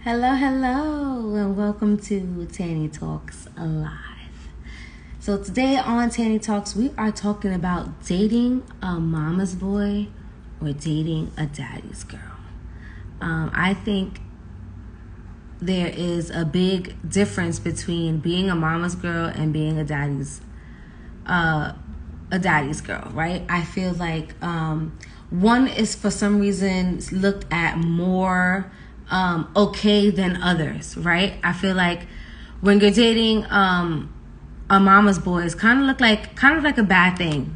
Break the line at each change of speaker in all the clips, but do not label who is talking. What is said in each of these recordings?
Hello, and welcome to Tany Talks Live. So today on Tany Talks, we are talking about dating a mama's boy or dating a daddy's girl. I think there is a big difference between being a mama's girl and being a daddy's girl, right? I feel like one is for some reason looked at more okay than others, right? I feel like when you're dating a mama's boy, it's kind of like a bad thing,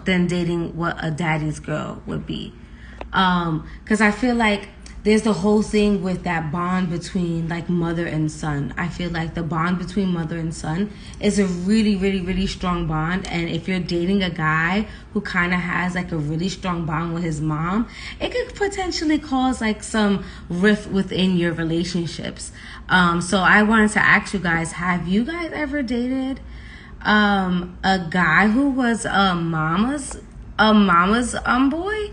than dating what a daddy's girl would be. Because I feel like there's the whole thing with that bond between like mother and son. I feel like the bond between mother and son is a really, really, really strong bond. And if you're dating a guy who kind of has like a really strong bond with his mom, it could potentially cause like some rift within your relationships. So I wanted to ask you guys, have you guys ever dated a guy who was a mama's boy?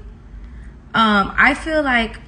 I feel like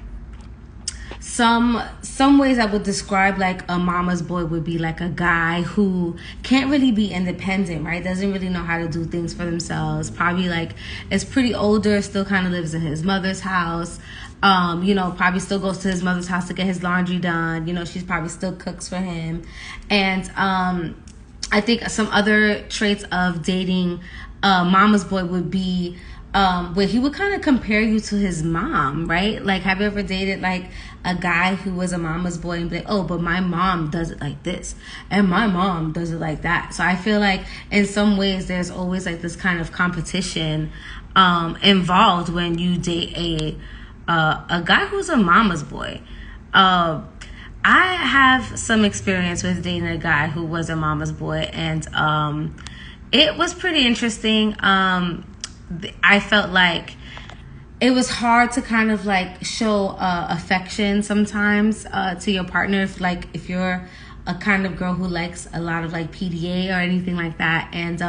some ways I would describe like a mama's boy would be like a guy who can't really be independent, right? Doesn't really know how to do things for themselves. Probably like is pretty older, still kind of lives in his mother's house. Probably still goes to his mother's house to get his laundry done. She's probably still cooks for him. And I think some other traits of dating mama's boy would be where he would kind of compare you to his mom, right? Like, have you ever dated like a guy who was a mama's boy and be like, oh, but my mom does it like this and my mom does it like that? So I feel like in some ways there's always like this kind of competition involved when you date a guy who's a mama's boy. I have some experience with dating a guy who was a mama's boy, and it was pretty interesting. I felt like it was hard to kind of like show affection sometimes to your partner if you're a kind of girl who likes a lot of like PDA or anything like that, and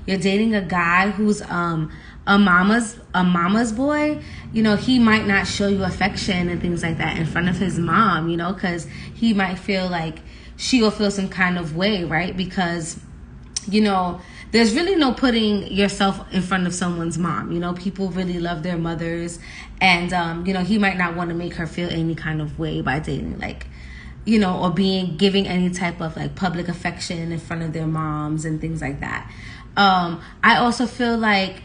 you're dating a guy who's a mama's boy. He might not show you affection and things like that in front of his mom, because he might feel like she will feel some kind of way, right? Because there's really no putting yourself in front of someone's mom. People really love their mothers, and he might not want to make her feel any kind of way by dating or giving any type of like public affection in front of their moms and things like that. I also feel like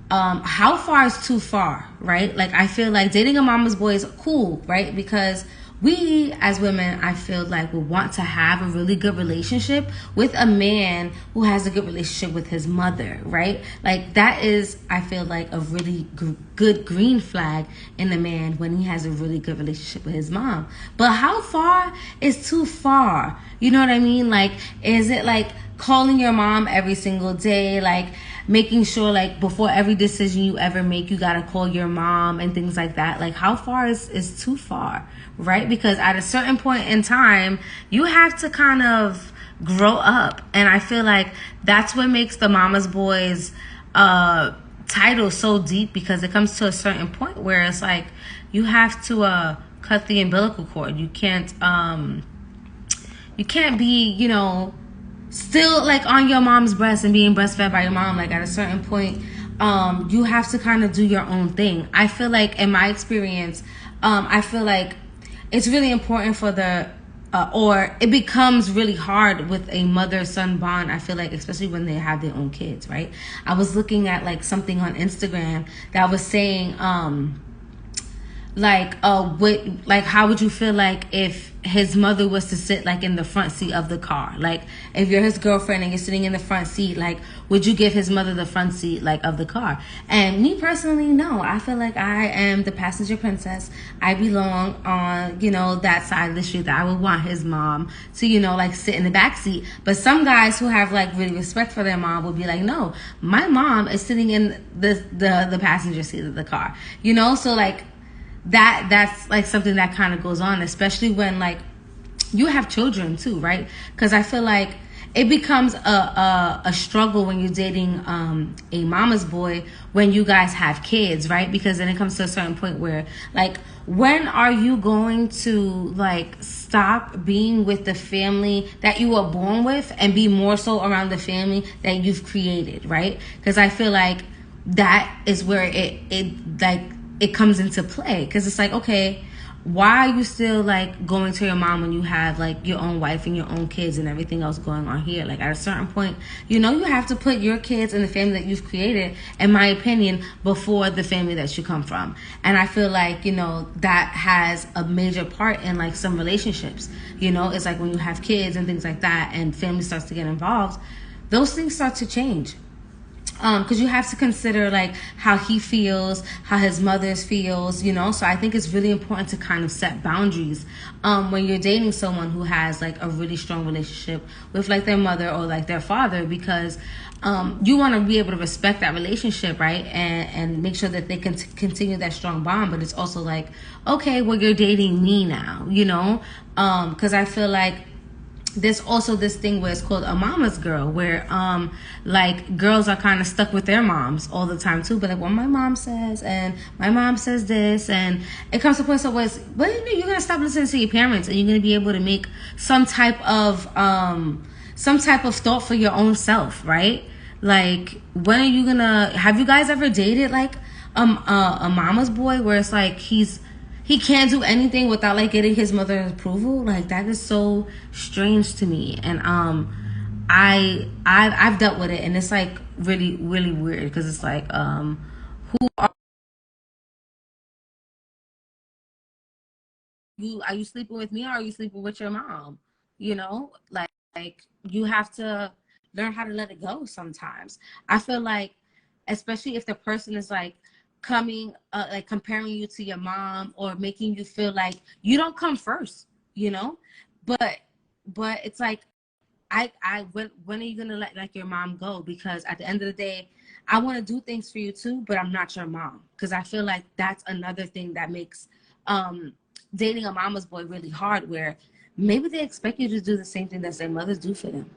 how far is too far, right? Like, I feel like dating a mama's boy is cool, right? Because we as women, I feel like, would want to have a really good relationship with a man who has a good relationship with his mother, right? Like, that is, I feel like, a really good green flag in a man when he has a really good relationship with his mom. But how far is too far? You know what I mean? Like, is it like calling your mom every single day, like making sure like before every decision you ever make, you gotta call your mom and things like that? Like, how far is too far, right? Because at a certain point in time, you have to kind of grow up. And I feel like that's what makes the mama's boys title so deep, because it comes to a certain point where it's like you have to cut the umbilical cord. You can't be, still like on your mom's breast and being breastfed by your mom. Like, at a certain point, you have to kind of do your own thing. I feel like in my experience, I feel like it's really important for or it becomes really hard with a mother-son bond, I feel like, especially when they have their own kids, right? I was looking at like something on Instagram that was saying, how would you feel like if his mother was to sit like in the front seat of the car? Like, if you're his girlfriend and you're sitting in the front seat, like, would you give his mother the front seat like of the car? And me personally, no. I feel like I am the passenger princess. I belong on that side of the street, that I would want his mom to like sit in the back seat. But some guys who have like really respect for their mom would be like, no, my mom is sitting in the passenger seat of the car. So like that's like something that kind of goes on, especially when like you have children too, right? Because I feel like it becomes a struggle when you're dating a mama's boy when you guys have kids, right? Because then it comes to a certain point where, like, when are you going to, like, stop being with the family that you were born with and be more so around the family that you've created, right? Because I feel like that is where it comes into play, because it's like, okay, why are you still like going to your mom when you have like your own wife and your own kids and everything else going on here? Like, at a certain point, you know, you have to put your kids and the family that you've created, in my opinion, before the family that you come from. And I feel like, you know, that has a major part in like some relationships. You know, it's like when you have kids and things like that and family starts to get involved, those things start to change, because you have to consider like how he feels, how his mother feels, you know. So I think it's really important to kind of set boundaries when you're dating someone who has like a really strong relationship with like their mother or like their father, because you want to be able to respect that relationship, right? And make sure that they can continue that strong bond. But it's also like, okay, well, you're dating me now, you know, because I feel like there's also this thing where it's called a mama's girl, where like girls are kind of stuck with their moms all the time too, but like, what my mom says and my mom says this, and it comes to a point where it's, well, you know, you're gonna stop listening to your parents and you're gonna be able to make some type of thought for your own self, right? Like, when are you gonna, have you guys ever dated like a mama's boy where it's like he can't do anything without like getting his mother's approval? Like, that is so strange to me. And I've dealt with it, and it's like really really weird, because it's like, who are you sleeping with me, or are you sleeping with your mom? You know, like you have to learn how to let it go sometimes. I feel like, especially if the person is like coming like comparing you to your mom, or making you feel like you don't come first, you know. But it's like, when are you gonna let like your mom go? Because at the end of the day, I want to do things for you too, but I'm not your mom. Because I feel like that's another thing that makes um dating a mama's boy really hard, where maybe they expect you to do the same thing that their mothers do for them.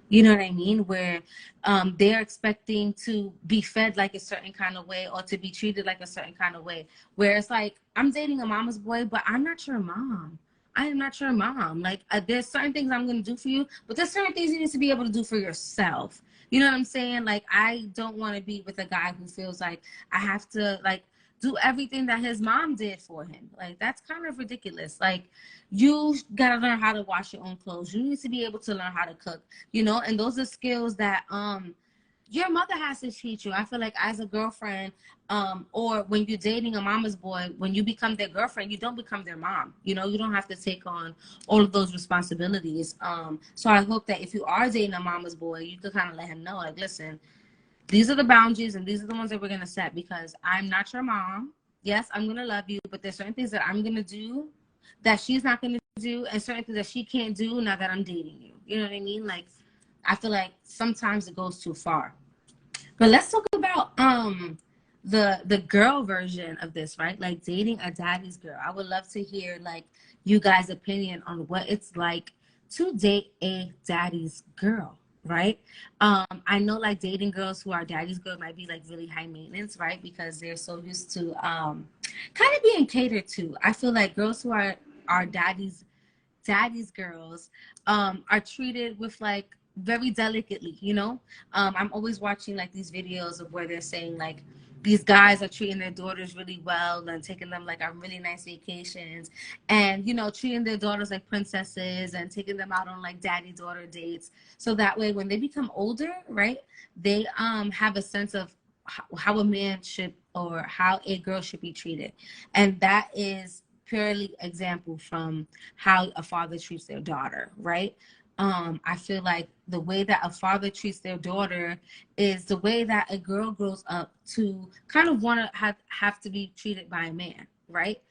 You know what I mean? Where they're expecting to be fed like a certain kind of way, or to be treated like a certain kind of way. Where it's like, I'm dating a mama's boy, but I'm not your mom. I am not your mom. Like, there's certain things I'm going to do for you, but there's certain things you need to be able to do for yourself. You know what I'm saying? Like, I don't want to be with a guy who feels like I have to like do everything that his mom did for him. Like, that's kind of ridiculous. Like, you gotta learn how to wash your own clothes. You need to be able to learn how to cook, you know. And those are skills that your mother has to teach you. I feel like, as a girlfriend, or when you're dating a mama's boy, when you become their girlfriend, you don't become their mom. You know, you don't have to take on all of those responsibilities. So I hope that if you are dating a mama's boy, you could kind of let him know, like, listen, these are the boundaries and these are the ones that we're gonna set, because I'm not your mom. Yes, I'm gonna love you, but there's certain things that I'm gonna do that she's not gonna do, and certain things that she can't do now that I'm dating you. You know what I mean? Like, I feel like sometimes it goes too far. But let's talk about the girl version of this, right? Like, dating a daddy's girl. I would love to hear like you guys' opinion on what it's like to date a daddy's girl, right? I know like dating girls who are daddy's girl might be like really high maintenance, right? Because they're so used to kind of being catered to. I feel like girls who are daddy's girls are treated with like very delicately, you know. I'm always watching like these videos of where they're saying like these guys are treating their daughters really well and taking them like on really nice vacations, and, you know, treating their daughters like princesses and taking them out on like daddy daughter dates, so that way when they become older, right, they have a sense of how a man should, or how a girl should be treated. And that is purely example from how a father treats their daughter, right? I feel like the way that a father treats their daughter is the way that a girl grows up to kind of want to have to be treated by a man, right?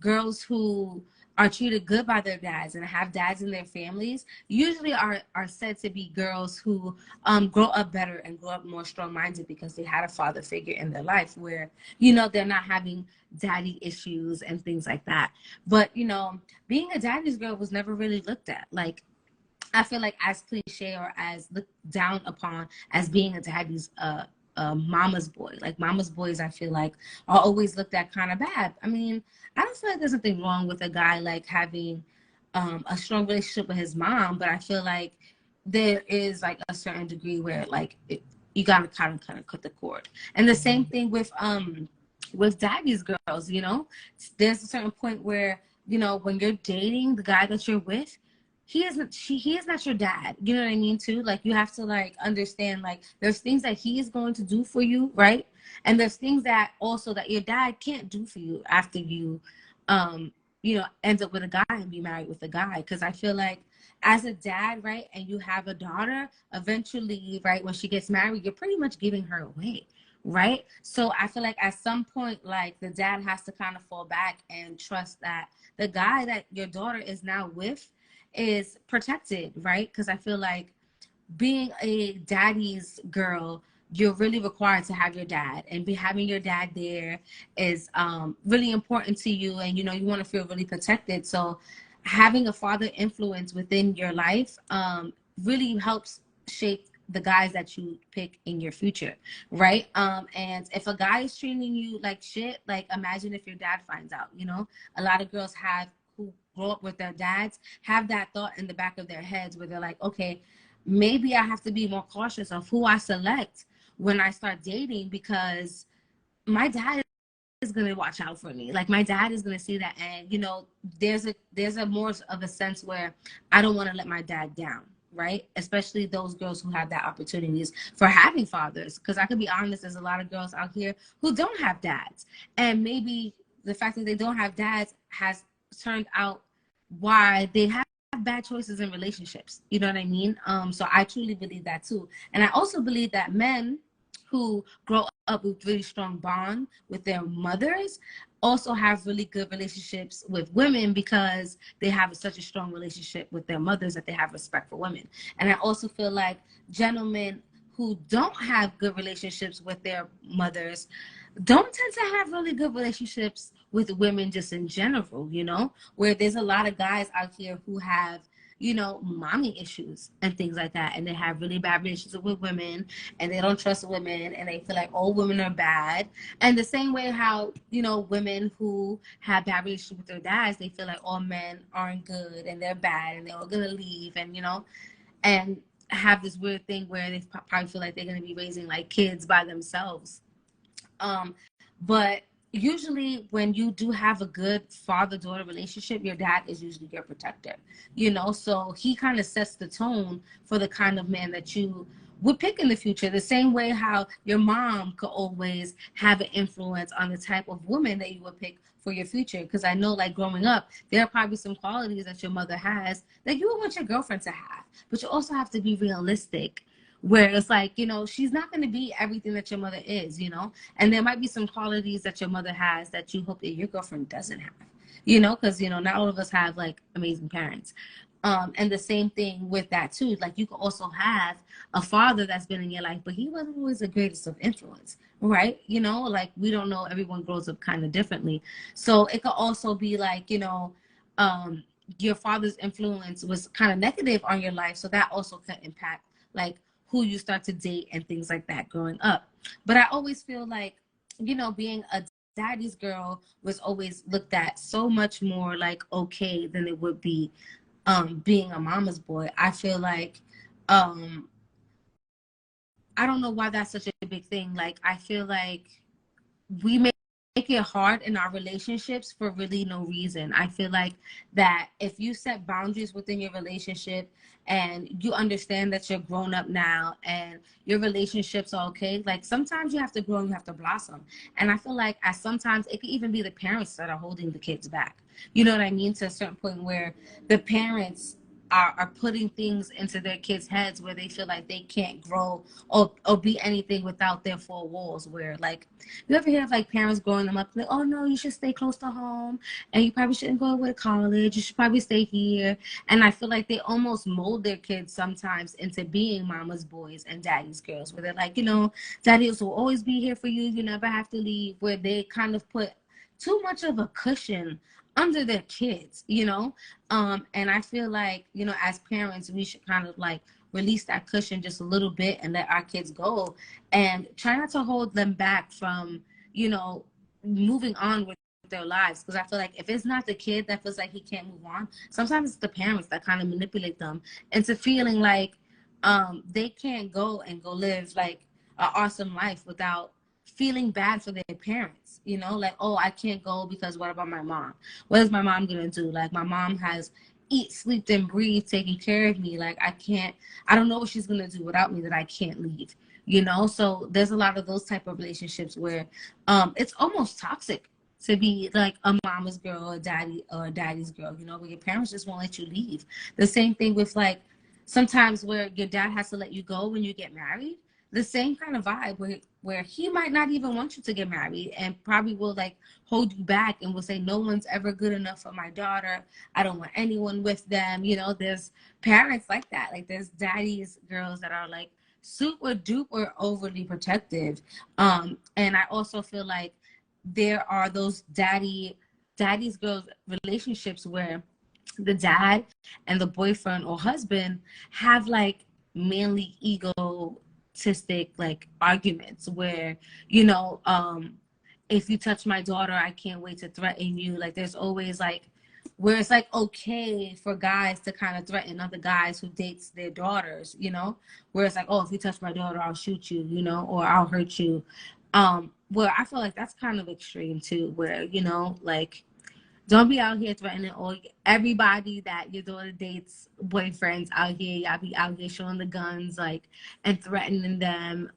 Girls who are treated good by their dads and have dads in their families usually are said to be girls who grow up better and grow up more strong-minded, because they had a father figure in their life where, you know, they're not having daddy issues and things like that. But, you know, being a daddy's girl was never really looked at. Like, I feel like as cliche or as looked down upon as being a daddy's mama's boy. Like mama's boys, I feel like are always looked at kind of bad. I mean, I don't feel like there's nothing wrong with a guy like having a strong relationship with his mom, but I feel like there is like a certain degree where like you gotta kind of cut the cord. And the same thing with daddy's girls. You know, there's a certain point where you know when you're dating the guy that you're with, he is not your dad. You know what I mean too? Like you have to like understand like there's things that he is going to do for you, right? And there's things that also that your dad can't do for you after you um you know end up with a guy and be married with a guy. Because I feel like as a dad, right, and you have a daughter, eventually, right, when she gets married, you're pretty much giving her away, right? So I feel like at some point, like the dad has to kind of fall back and trust that the guy that your daughter is now with is protected, right? Because I feel like being a daddy's girl, you're really required to have your dad, and be having your dad there is really important to you, and you know you want to feel really protected. So having a father influence within your life really helps shape the guys that you pick in your future, right? And if a guy is treating you like shit, like imagine if your dad finds out. You know, a lot of girls have who grow up with their dads have that thought in the back of their heads where they're like, okay, maybe I have to be more cautious of who I select when I start dating, because my dad is going to watch out for me. Like my dad is going to see that. And, you know, there's a more of a sense where I don't want to let my dad down. Right. Especially those girls who have that opportunities for having fathers. Because I could be honest, there's a lot of girls out here who don't have dads. And maybe the fact that they don't have dads has turned out why they have bad choices in relationships. You know what I mean? So I truly believe that too. And I also believe that men who grow up with really strong bond with their mothers also have really good relationships with women because they have such a strong relationship with their mothers that they have respect for women. And I also feel like gentlemen who don't have good relationships with their mothers don't tend to have really good relationships with women just in general, you know, where there's a lot of guys out here who have, you know, mommy issues and things like that. And they have really bad relationships with women and they don't trust women and they feel like all women are bad. And the same way how, you know, women who have bad relationships with their dads, they feel like all men aren't good and they're bad and they're all going to leave and, you know, and have this weird thing where they probably feel like they're going to be raising like kids by themselves. But usually when you do have a good father-daughter relationship, your dad is usually your protector, you know? So he kind of sets the tone for the kind of man that you would pick in the future. The same way how your mom could always have an influence on the type of woman that you would pick for your future. Because I know like growing up, there are probably some qualities that your mother has that you would want your girlfriend to have. But you also have to be realistic where it's like, you know, she's not going to be everything that your mother is, you know, and there might be some qualities that your mother has that you hope that your girlfriend doesn't have, you know, because, you know, not all of us have like amazing parents. And the same thing with that too. Like you could also have a father that's been in your life, but he wasn't always the greatest of influence, right? You know, like we don't know, everyone grows up kind of differently. So it could also be like, you know, your father's influence was kind of negative on your life. So that also could impact like who you start to date and things like that growing up. But I always feel like, you know, being a daddy's girl was always looked at so much more like okay than it would be being a mama's boy. I feel like um I don't know why that's such a big thing. Like I feel like we make it hard in our relationships for really no reason. I feel like that if you set boundaries within your relationship and you understand that you're grown up now and your relationships are okay, like sometimes you have to grow and you have to blossom. And I feel like at sometimes it could even be the parents that are holding the kids back. You know what I mean? To a certain point where the parents are putting things into their kids' heads where they feel like they can't grow or be anything without their four walls. Where like you ever hear of like parents growing them up like, oh no, you should stay close to home and you probably shouldn't go away to college. You should probably stay here. And I feel like they almost mold their kids sometimes into being mama's boys and daddy's girls, where they're like, you know, daddy will always be here for you. You never have to leave. Where they kind of put too much of a cushion under their kids, you know? And I feel like, you know, as parents, we should kind of like release that cushion just a little bit and let our kids go and try not to hold them back from, you know, moving on with their lives. Because I feel like if it's not the kid that feels like he can't move on, sometimes it's the parents that kind of manipulate them into feeling like they can't go and go live like an awesome life without feeling bad for their parents, you know, like, oh, I can't go because what about my mom? What is my mom gonna do? Like, my mom has eat, sleep, and breathe, taking care of me. Like, I don't know what she's gonna do without me that I can't leave, you know? So there's a lot of those type of relationships where it's almost toxic to be like a mama's girl or a daddy's girl, you know, where your parents just won't let you leave. The same thing with like sometimes where your dad has to let you go when you get married, the same kind of vibe where he might not even want you to get married and probably will like hold you back and will say no one's ever good enough for my daughter. I don't want anyone with them. You know, there's parents like that. Like there's daddy's girls that are like super duper overly protective. And I also feel like there are those daddy's girls relationships where the dad and the boyfriend or husband have like manly egotistic like arguments where, you know, if you touch my daughter, I can't wait to threaten you. Like there's always like where it's like okay for guys to kind of threaten other guys who dates their daughters, you know, where it's like, oh, if you touch my daughter, I'll shoot you, you know, or I'll hurt you. Where I feel like that's kind of extreme too, where, you know, like don't be out here threatening all everybody that your daughter dates boyfriends out here. Y'all be out here showing the guns like and threatening them.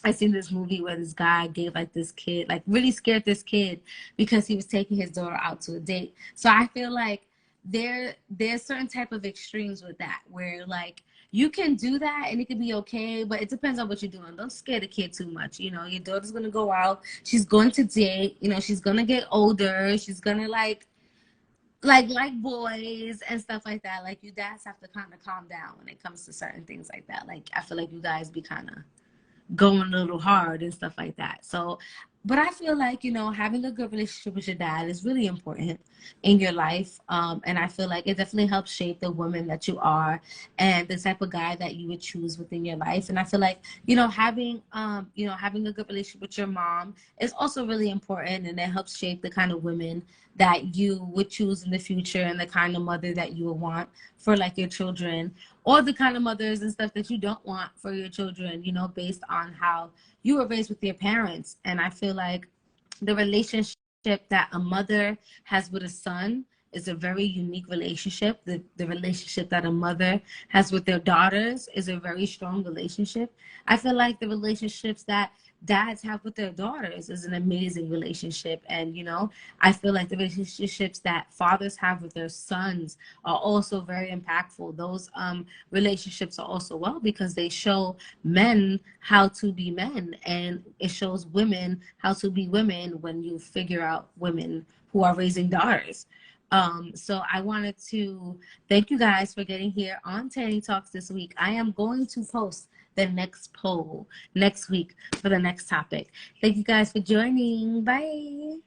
I seen this movie where this guy gave like this kid, like really scared this kid because he was taking his daughter out to a date. So I feel like there's certain type of extremes with that where like you can do that and it could be okay, but it depends on what you're doing. Don't scare the kid too much. You know, your daughter's gonna go out, she's going to date, you know, she's gonna get older, she's gonna like boys and stuff like that. Like you dads have to kind of calm down when it comes to certain things like that. Like I feel like you guys be kind of going a little hard and stuff like that. So, but I feel like, you know, having a good relationship with your dad is really important in your life. And I feel like it definitely helps shape the woman that you are and the type of guy that you would choose within your life. And I feel like, you know, having a good relationship with your mom is also really important and it helps shape the kind of women that you would choose in the future and the kind of mother that you would want for like your children or the kind of mothers and stuff that you don't want for your children, you know, based on how you were raised with your parents. And I feel like the relationship that a mother has with a son is a very unique relationship. The relationship that a mother has with their daughters is a very strong relationship. I feel like the relationships that dads have with their daughters is an amazing relationship. And, you know, I feel like the relationships that fathers have with their sons are also very impactful. Those relationships are also well because they show men how to be men and it shows women how to be women when you figure out women who are raising daughters. So I wanted to thank you guys for getting here on Tany Talks this week. I am going to post the next poll next week for the next topic. Thank you guys for joining. Bye.